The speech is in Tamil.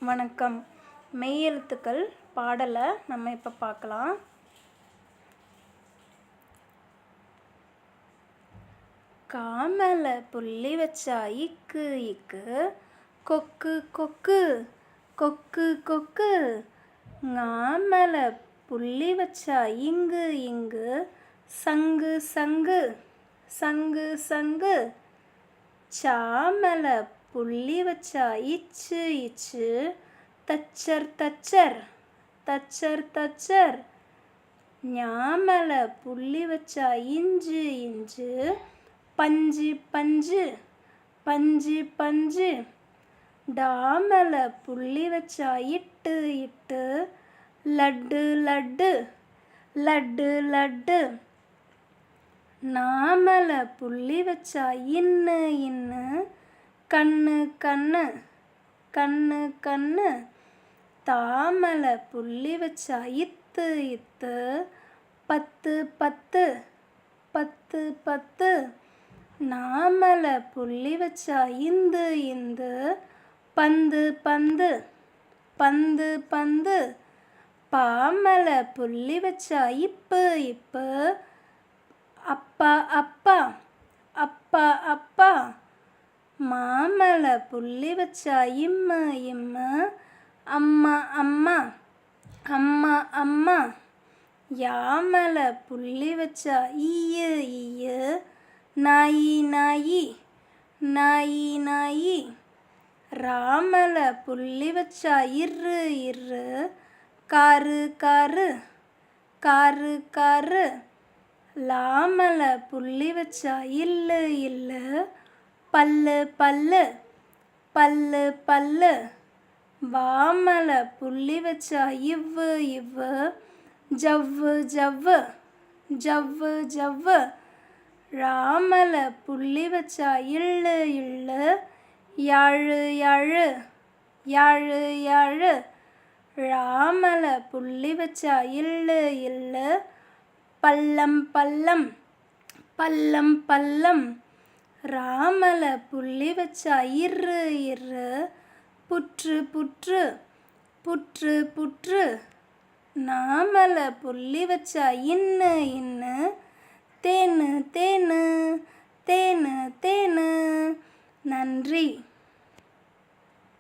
வணக்கம். மெய்யெழுத்துக்கள் பாடலை நம்ம இப்போ பார்க்கலாம். காமல புள்ளி வச்சா இக்கு இக்கு, கொக்கு கொக்கு கொக்கு கொக்கு. ஞாமல புள்ளி வச்சா இங்கு இங்கு, சங்கு சங்கு சங்கு சங்கு. சாமல புள்ளி வச்சா இச்சு இச்சு, தச்சர் தச்சர் தச்சர் தச்சர். ஞாமல புள்ளி வச்சா இஞ்சு இஞ்சு, பஞ்சு பஞ்சு பஞ்சு பஞ்சு. டாமல புள்ளி வச்சா இட்டு இட்டு, லட்டு லட்டு லட்டு லட்டு. நாமல புள்ளி வச்சா இன்னு இன்னு, கண்ணு கண்ணு கண்ணு கண்ணு. தாமல புள்ளி வச்சா இத்து இத்து, பத்து பத்து பத்து பத்து. நாமல புள்ளி வச்சா இந்து இந்து, பந்து பந்து பந்து பந்து. பாமல புள்ளி வச்சா இப்பு இப்பு, அப்பா அப்பா அப்பா அப்பா. மாமல புள்ளி வச்சா இம்மு இம்மு, அம்மா அம்மா அம்மா அம்மா. யாமல புள்ளி வச்சா ஈயு ஈயு, நாயி நாயி நாயி நாயி. ராமல புள்ளி வச்சா இரு இரு, காரு காரு காரு காரு. லாமல புள்ளி வச்சா இல்லு இல்லு, பல்லு பல்லு பல்லு பல்லு. வாமல புள்ளி வச்சா இவ்வு இவ்வு, ஜவ்வு ஜவ்வு ஜவ்வு ஜவ்வு. ராமல புள்ளி வச்சா இல்லு இல்லு, யாழு யாழு யாழு யாழு. ராமல புள்ளி வச்சா இல்லு இல்லு, பள்ளம் பள்ளம் பள்ளம் பள்ளம். ராமல புள்ளி வச்சா இரு இரு, புற்று புற்று புற்று புற்று. நாமல புள்ளி வச்சா இன்னு இன்னு, தேனு தேனு தேனு தேனு. நன்றி.